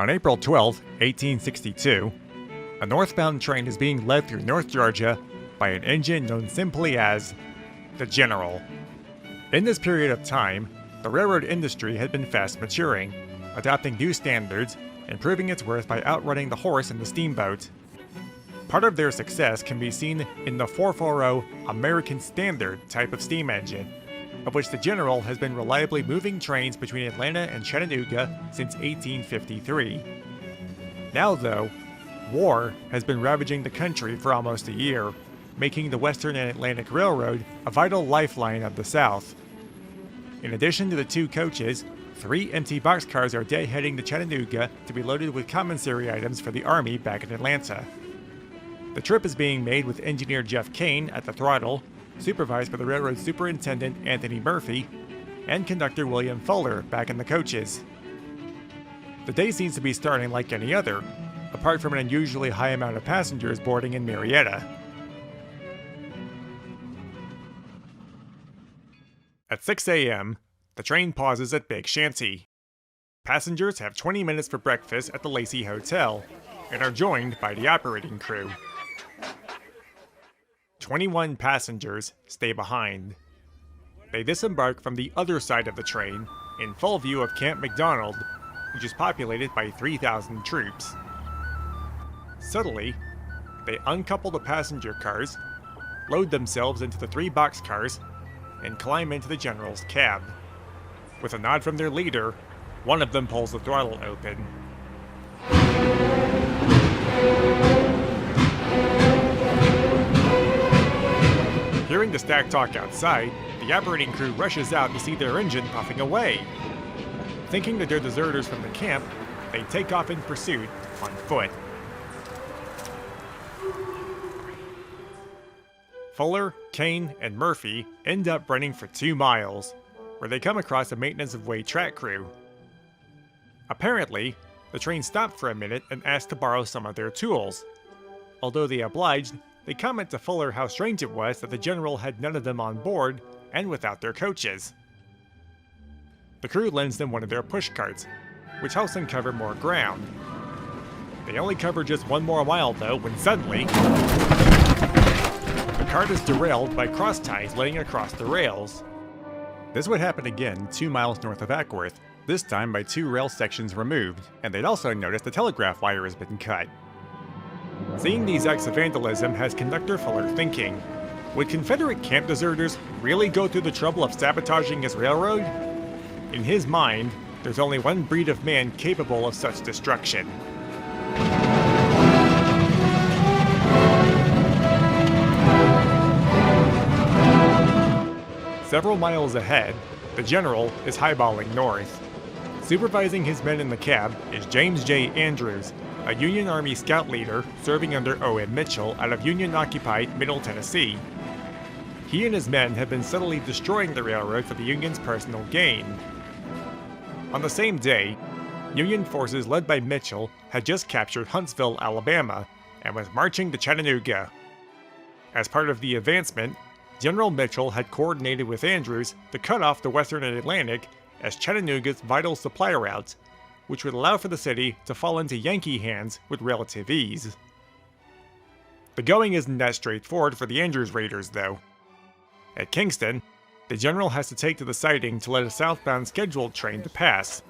On April 12, 1862, a northbound train is being led through North Georgia by an engine known simply as the General. In this period of time, the railroad industry had been fast maturing, adopting new standards and proving its worth by outrunning the horse and the steamboat. Part of their success can be seen in the 440 American Standard type of steam engine, of which the General has been reliably moving trains between Atlanta and Chattanooga since 1853. Now though, war has been ravaging the country for almost a year, making the Western and Atlantic Railroad a vital lifeline of the South. In addition to the 2 coaches, 3 empty boxcars are deadheading to Chattanooga to be loaded with commissary items for the Army back in Atlanta. The trip is being made with engineer Jeff Kane at the throttle, supervised by the railroad superintendent Anthony Murphy, and conductor William Fuller back in the coaches. The day seems to be starting like any other, apart from an unusually high amount of passengers boarding in Marietta. At 6 a.m., the train pauses at Big Shanty. Passengers have 20 minutes for breakfast at the Lacey Hotel, and are joined by the operating crew. 21 passengers stay behind. They disembark from the other side of the train, in full view of Camp McDonald, which is populated by 3,000 troops. Subtly, they uncouple the passenger cars, load themselves into the 3 boxcars, and climb into the General's cab. With a nod from their leader, one of them pulls the throttle open. Hearing the stack talk outside, the operating crew rushes out to see their engine puffing away. Thinking that they're deserters from the camp, they take off in pursuit on foot. Fuller, Kane, and Murphy end up running for 2 miles, where they come across a maintenance of way track crew. Apparently, the train stopped for a minute and asked to borrow some of their tools. Although they obliged, they comment to Fuller how strange it was that the General had none of them on board and without their coaches. The crew lends them one of their pushcarts, which helps them cover more ground. They only cover just 1 more mile though, when suddenly, the cart is derailed by cross ties laying across the rails. This would happen again 2 miles north of Ackworth, this time by 2 rail sections removed, and they'd also noticed the telegraph wire has been cut. Seeing these acts of vandalism has conductor Fuller thinking, would Confederate camp deserters really go through the trouble of sabotaging his railroad? In his mind, there's only one breed of man capable of such destruction. Several miles ahead, the General is highballing north. Supervising his men in the cab is James J. Andrews, a Union Army scout leader serving under O.M. Mitchell out of Union-occupied Middle Tennessee. He and his men have been subtly destroying the railroad for the Union's personal gain. On the same day, Union forces led by Mitchell had just captured Huntsville, Alabama, and was marching to Chattanooga. As part of the advancement, General Mitchell had coordinated with Andrews to cut off the Western and Atlantic as Chattanooga's vital supply route, which would allow for the city to fall into Yankee hands with relative ease. The going isn't that straightforward for the Andrews Raiders, though. At Kingston, the General has to take to the siding to let a southbound scheduled train to pass.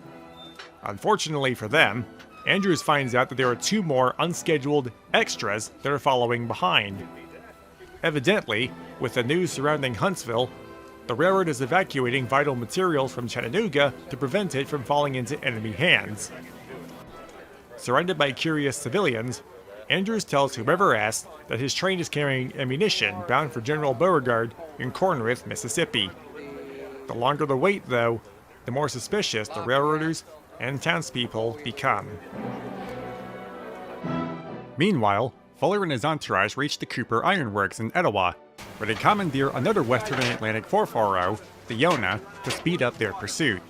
Unfortunately for them, Andrews finds out that there are 2 more unscheduled extras that are following behind. Evidently, with the news surrounding Huntsville, the railroad is evacuating vital materials from Chattanooga to prevent it from falling into enemy hands. Surrounded by curious civilians, Andrews tells whoever asks that his train is carrying ammunition bound for General Beauregard in Corinth, Mississippi. The longer the wait, though, the more suspicious the railroaders and townspeople become. Meanwhile, Fuller and his entourage reach the Cooper Iron Works in Etowah, where they commandeer another Western and Atlantic 440, the Yonah, to speed up their pursuit.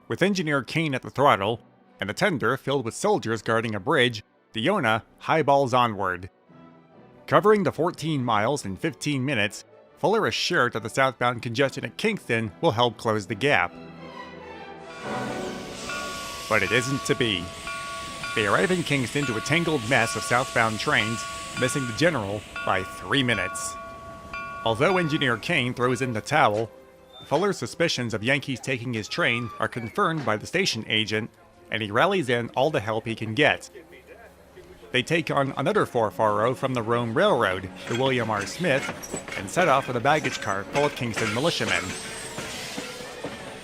With engineer Kane at the throttle, and a tender filled with soldiers guarding a bridge, the Yonah highballs onward. Covering the 14 miles in 15 minutes, Fuller is sure that the southbound congestion at Kingston will help close the gap. But it isn't to be. They arrive in Kingston to a tangled mess of southbound trains, missing the general by 3 minutes. Although Engineer Kane throws in the towel, Fuller's suspicions of Yankees taking his train are confirmed by the station agent, and he rallies in all the help he can get. They take on another 440 from the Rome Railroad, the William R. Smith, and set off with a baggage car full of Kingston militiamen.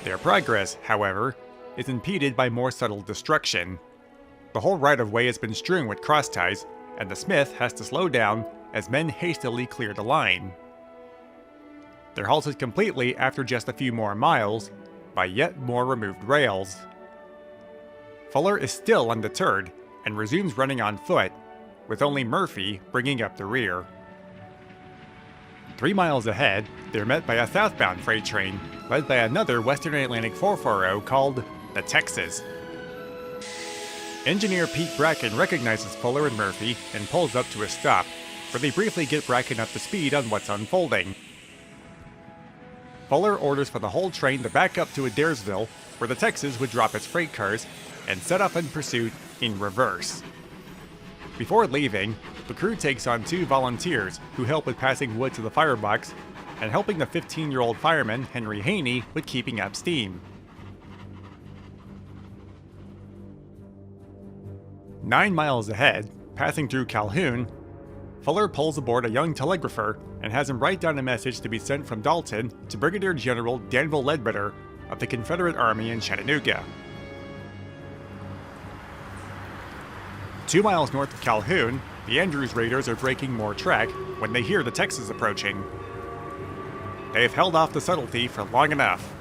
Their progress, however, is impeded by more subtle destruction. The whole right-of-way has been strewn with crossties, and the Smith has to slow down as men hastily clear the line. They're halted completely after just a few more miles, by yet more removed rails. Fuller is still undeterred, and resumes running on foot, with only Murphy bringing up the rear. 3 miles ahead, they're met by a southbound freight train, led by another Western Atlantic 440 called the Texas. Engineer Pete Bracken recognizes Fuller and Murphy and pulls up to a stop, where they briefly get Bracken up to speed on what's unfolding. Fuller orders for the whole train to back up to Adairsville, where the Texas would drop its freight cars, and set off in pursuit in reverse. Before leaving, the crew takes on 2 volunteers who help with passing wood to the firebox and helping the 15-year-old fireman Henry Haney with keeping up steam. 9 miles ahead, passing through Calhoun, Fuller pulls aboard a young telegrapher and has him write down a message to be sent from Dalton to Brigadier General Danville Ledbetter of the Confederate Army in Chattanooga. 2 miles north of Calhoun, the Andrews Raiders are breaking more track when they hear the Texas approaching. They have held off the subtlety for long enough.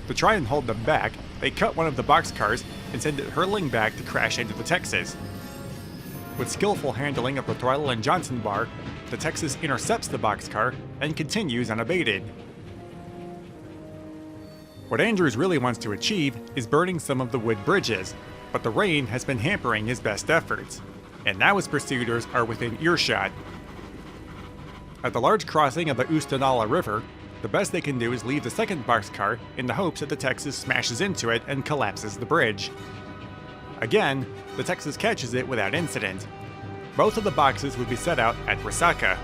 To try and hold them back, they cut one of the boxcars and send it hurtling back to crash into the Texas. With skillful handling of the throttle and Johnson bar, the Texas intercepts the boxcar and continues unabated. What Andrews really wants to achieve is burning some of the wood bridges, but the rain has been hampering his best efforts, and now his pursuers are within earshot. At the large crossing of the Oostanala River, the best they can do is leave the second boxcar in the hopes that the Texas smashes into it and collapses the bridge. Again, the Texas catches it without incident. Both of the boxes would be set out at Resaca.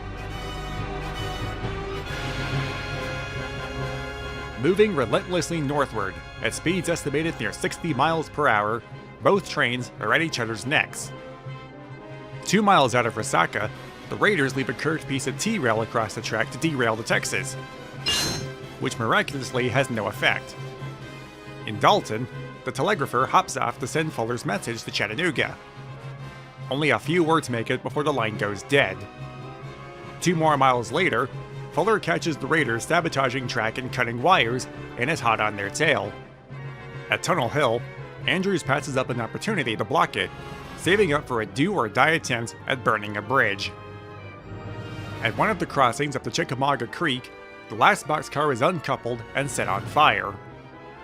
Moving relentlessly northward, at speeds estimated near 60 miles per hour, both trains are at each other's necks. 2 miles out of Resaca, the Raiders leave a curved piece of T-rail across the track to derail the Texas, which miraculously has no effect. In Dalton, the telegrapher hops off to send Fuller's message to Chattanooga. Only a few words make it before the line goes dead. 2 more miles later, Fuller catches the Raiders sabotaging track and cutting wires, and is hot on their tail. At Tunnel Hill, Andrews passes up an opportunity to block it, saving up for a do-or-die attempt at burning a bridge. At one of the crossings of the Chickamauga Creek, the last boxcar is uncoupled and set on fire.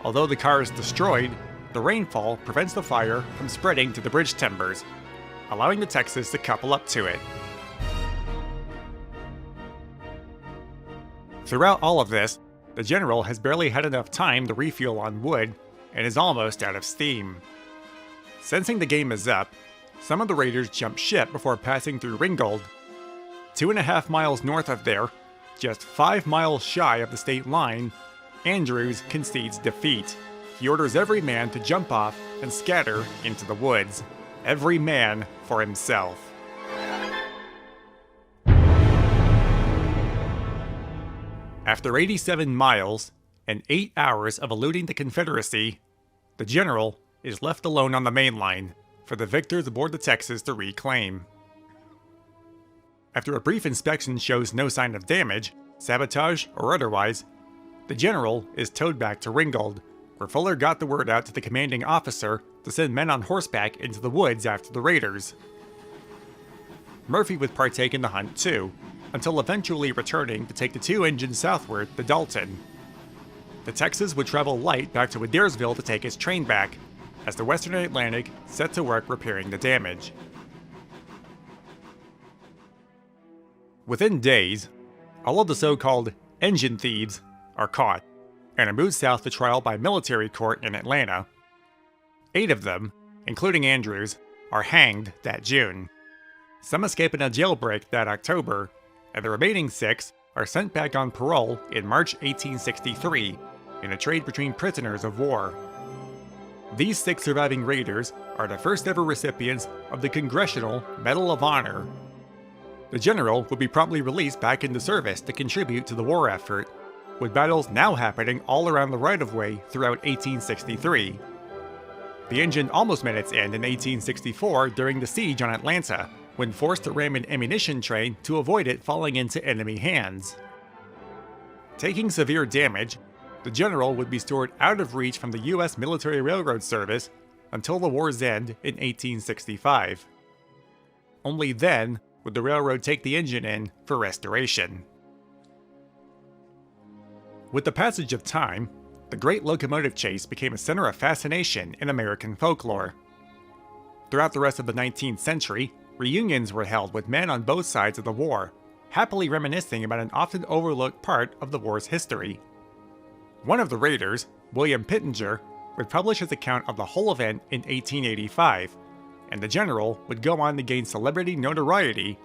Although the car is destroyed, the rainfall prevents the fire from spreading to the bridge timbers, allowing the Texas to couple up to it. Throughout all of this, the General has barely had enough time to refuel on wood and is almost out of steam. Sensing the game is up, some of the Raiders jump ship before passing through Ringgold. 2.5 miles north of there, just 5 miles shy of the state line, Andrews concedes defeat. He orders every man to jump off and scatter into the woods. Every man for himself. After 87 miles and 8 hours of eluding the Confederacy, the General is left alone on the main line for the victors aboard the Texas to reclaim. After a brief inspection shows no sign of damage, sabotage, or otherwise, the General is towed back to Ringgold, where Fuller got the word out to the commanding officer to send men on horseback into the woods after the Raiders. Murphy would partake in the hunt too, until eventually returning to take the 2 engines southward to Dalton. The Texas would travel light back to Adairsville to take its train back, as the Western Atlantic set to work repairing the damage. Within days, all of the so-called engine thieves are caught, and are moved south to trial by military court in Atlanta. 8 of them, including Andrews, are hanged that June. Some escape in a jailbreak that October, and the remaining 6 are sent back on parole in March 1863 in a trade between prisoners of war. These 6 surviving raiders are the first ever recipients of the Congressional Medal of Honor. The general would be promptly released back into service to contribute to the war effort, with battles now happening all around the right-of-way throughout 1863. The engine almost met its end in 1864 during the siege on Atlanta, when forced to ram an ammunition train to avoid it falling into enemy hands. Taking severe damage, the general would be stored out of reach from the U.S. military railroad service until the war's end in 1865. Only then would the railroad take the engine in for restoration. With the passage of time, the Great Locomotive Chase became a center of fascination in American folklore. Throughout the rest of the 19th century, reunions were held with men on both sides of the war, happily reminiscing about an often overlooked part of the war's history. One of the raiders, William Pittenger, would publish his account of the whole event in 1885, and the general would go on to gain celebrity notoriety,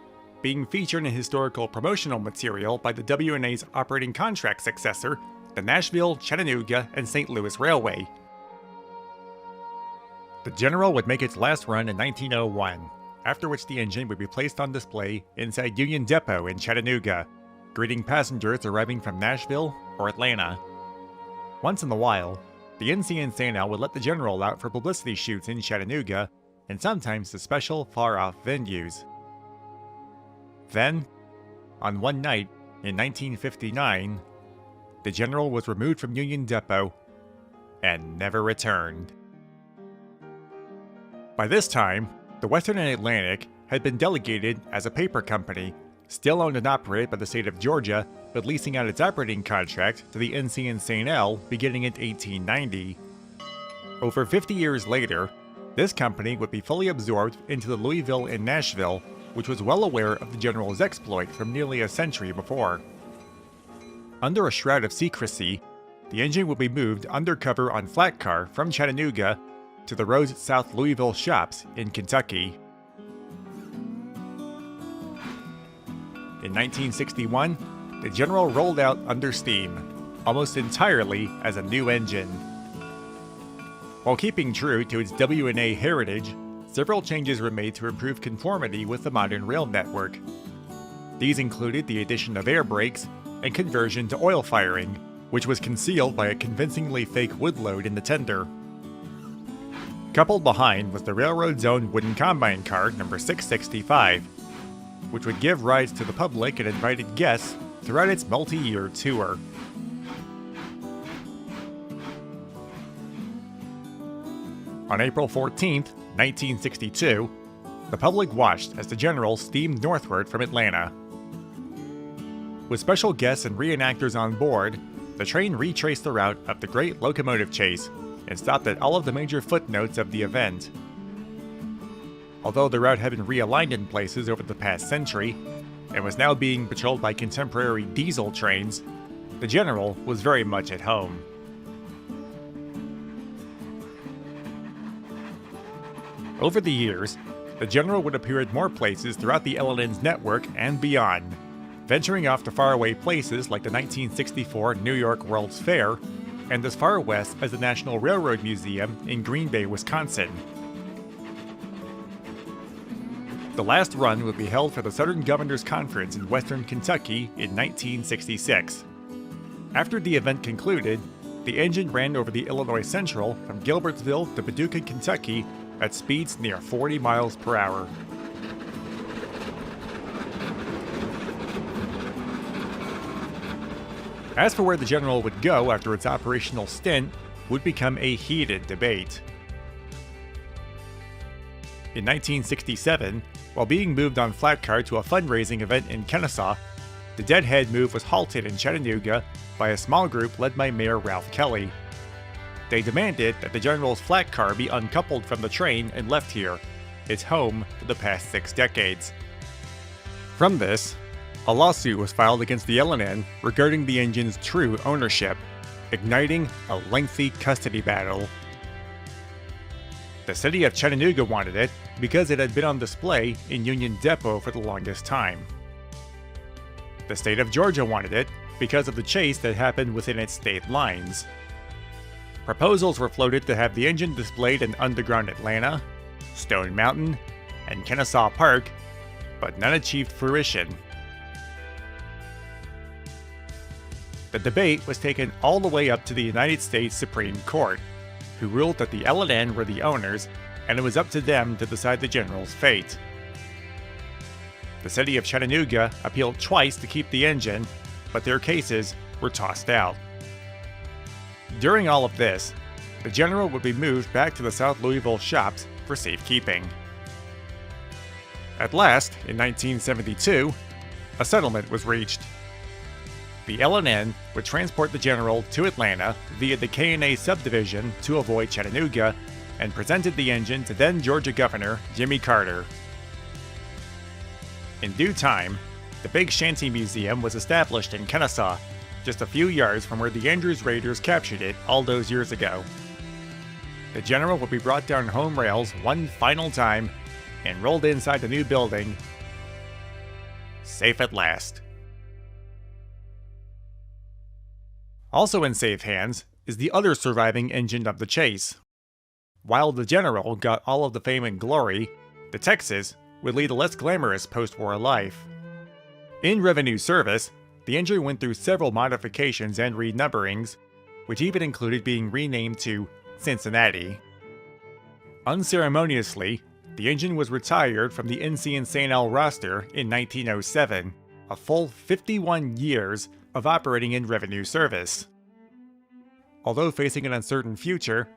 being featured in historical promotional material by the WNA's operating contract successor, the Nashville, Chattanooga, and St. Louis Railway. The general would make its last run in 1901, after which the engine would be placed on display inside Union Depot in Chattanooga, greeting passengers arriving from Nashville or Atlanta. Once in a while, the NCNCNL would let the general out for publicity shoots in Chattanooga, and sometimes to special, far-off venues. Then, on one night in 1959, the general was removed from Union Depot and never returned. By this time, the Western and Atlantic had been delegated as a paper company, still owned and operated by the state of Georgia, but leasing out its operating contract to the NCNCNL beginning in 1890. Over 50 years later, this company would be fully absorbed into the Louisville and Nashville, which was well aware of the general's exploit from nearly a century before. Under a shroud of secrecy, the engine would be moved undercover on flat car from Chattanooga to the Rose South Louisville shops in Kentucky. In 1961, the general rolled out under steam, almost entirely as a new engine. While keeping true to its WNA heritage, several changes were made to improve conformity with the modern rail network. These included the addition of air brakes and conversion to oil firing, which was concealed by a convincingly fake wood load in the tender. Coupled behind was the railroad's own wooden combine car number 665, which would give rides to the public and invited guests throughout its multi-year tour. On April 14, 1962, the public watched as the general steamed northward from Atlanta. With special guests and reenactors on board, the train retraced the route of the Great Locomotive Chase and stopped at all of the major footnotes of the event. Although the route had been realigned in places over the past century, and was now being patrolled by contemporary diesel trains, the general was very much at home. Over the years, the general would appear at more places throughout the L&N's network and beyond, venturing off to faraway places like the 1964 New York World's Fair, and as far west as the National Railroad Museum in Green Bay, Wisconsin. The last run would be held for the Southern Governors Conference in Western Kentucky in 1966. After the event concluded, the engine ran over the Illinois Central from Gilbertsville to Paducah, Kentucky at speeds near 40 miles per hour. As for where the general would go after its operational stint would become a heated debate. In 1967, while being moved on flat car to a fundraising event in Kennesaw, the deadhead move was halted in Chattanooga by a small group led by Mayor Ralph Kelly. They demanded that the general's flat car be uncoupled from the train and left here, its home for the past 6 decades. From this, a lawsuit was filed against the L&N regarding the engine's true ownership, igniting a lengthy custody battle. The city of Chattanooga wanted it because it had been on display in Union Depot for the longest time. The state of Georgia wanted it because of the chase that happened within its state lines. Proposals were floated to have the engine displayed in underground Atlanta, Stone Mountain, and Kennesaw Park, but none achieved fruition. The debate was taken all the way up to the United States Supreme Court, who ruled that the L&N were the owners, and it was up to them to decide the General's fate. The city of Chattanooga appealed twice to keep the engine, but their cases were tossed out. During all of this, the General would be moved back to the South Louisville shops for safekeeping. At last, in 1972, a settlement was reached. The L&N would transport the General to Atlanta via the K&A subdivision to avoid Chattanooga, and presented the engine to then Georgia Governor Jimmy Carter. In due time, the Big Shanty Museum was established in Kennesaw, just a few yards from where the Andrews Raiders captured it all those years ago. The General would be brought down home rails one final time and rolled inside the new building, safe at last. Also in safe hands is the other surviving engine of the chase. While the General got all of the fame and glory, the Texas would lead a less glamorous post-war life. In revenue service, the engine went through several modifications and renumberings, which even included being renamed to Cincinnati. Unceremoniously, the engine was retired from the NC and St. L roster in 1907, a full 51 years of operating in revenue service. Although facing an uncertain future,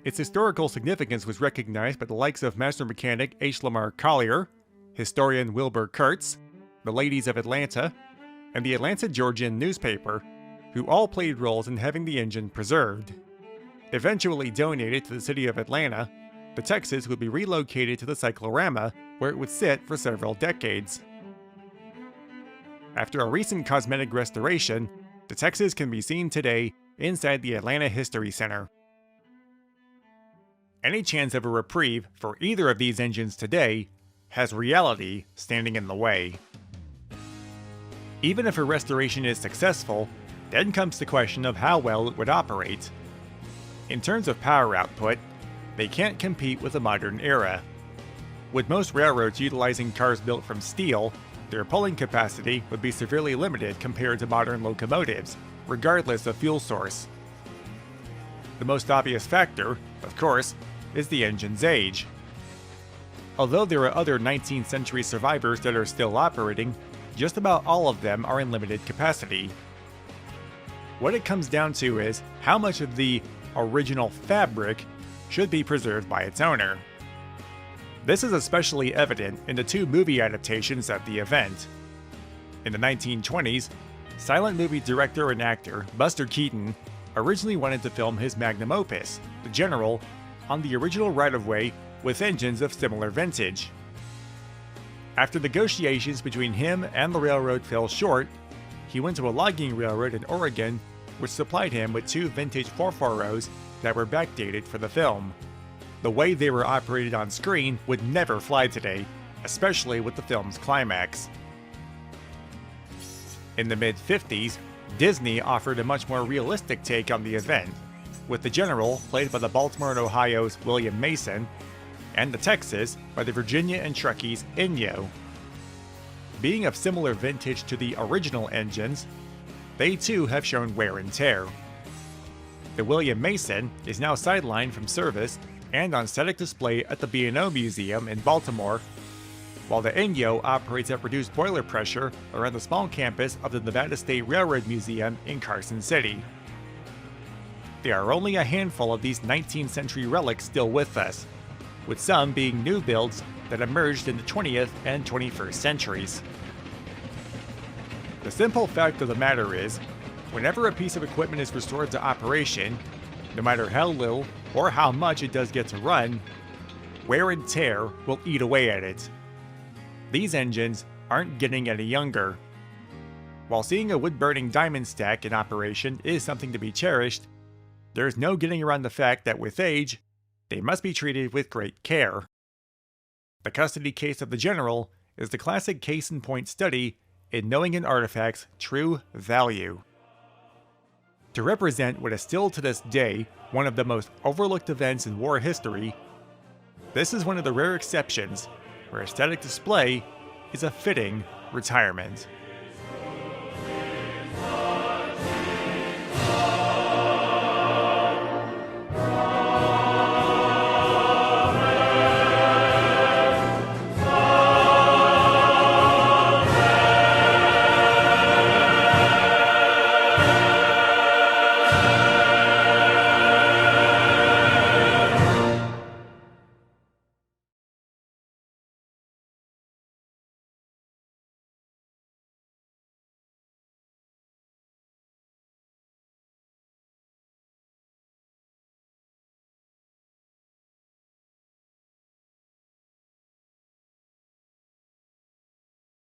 its historical significance was recognized by the likes of master mechanic H. Lamar Collier, historian Wilbur Kurtz, the ladies of Atlanta, and the Atlanta Georgian newspaper, who all played roles in having the engine preserved. Eventually donated to the city of Atlanta, the Texas would be relocated to the cyclorama, where it would sit for several decades. After a recent cosmetic restoration, the Texas can be seen today inside the Atlanta History Center. Any chance of a reprieve for either of these engines today has reality standing in the way. Even if a restoration is successful, then comes the question of how well it would operate. In terms of power output, they can't compete with the modern era. With most railroads utilizing cars built from steel, their pulling capacity would be severely limited compared to modern locomotives, regardless of fuel source. The most obvious factor, of course, is the engine's age. Although there are other 19th century survivors that are still operating, just about all of them are in limited capacity. What it comes down to is how much of the original fabric should be preserved by its owner. This is especially evident in the two movie adaptations of the event. In the 1920s, silent movie director and actor Buster Keaton originally wanted to film his magnum opus, The General, on the original right-of-way with engines of similar vintage. After negotiations between him and the railroad fell short, he went to a logging railroad in Oregon, which supplied him with two vintage 440s that were backdated for the film. The way they were operated on screen would never fly today, especially with the film's climax. In the mid-50s, Disney offered a much more realistic take on the event, with the General played by the Baltimore and Ohio's William Mason, and the Texas by the Virginia and Truckee's Inyo. Being of similar vintage to the original engines, they too have shown wear and tear. The William Mason is now sidelined from service and on static display at the B&O Museum in Baltimore, while the Inyo operates at reduced boiler pressure around the small campus of the Nevada State Railroad Museum in Carson City. There are only a handful of these 19th century relics still with us, with some being new builds that emerged in the 20th and 21st centuries. The simple fact of the matter is, whenever a piece of equipment is restored to operation, no matter how little or how much it does get to run, wear and tear will eat away at it. These engines aren't getting any younger. While seeing a wood-burning diamond stack in operation is something to be cherished, there's no getting around the fact that with age, They must be treated with great care. The custody case of the general is the classic case-in-point study in knowing an artifact's true value. To represent what is still to this day one of the most overlooked events in war history, this is one of the rare exceptions where aesthetic display is a fitting retirement.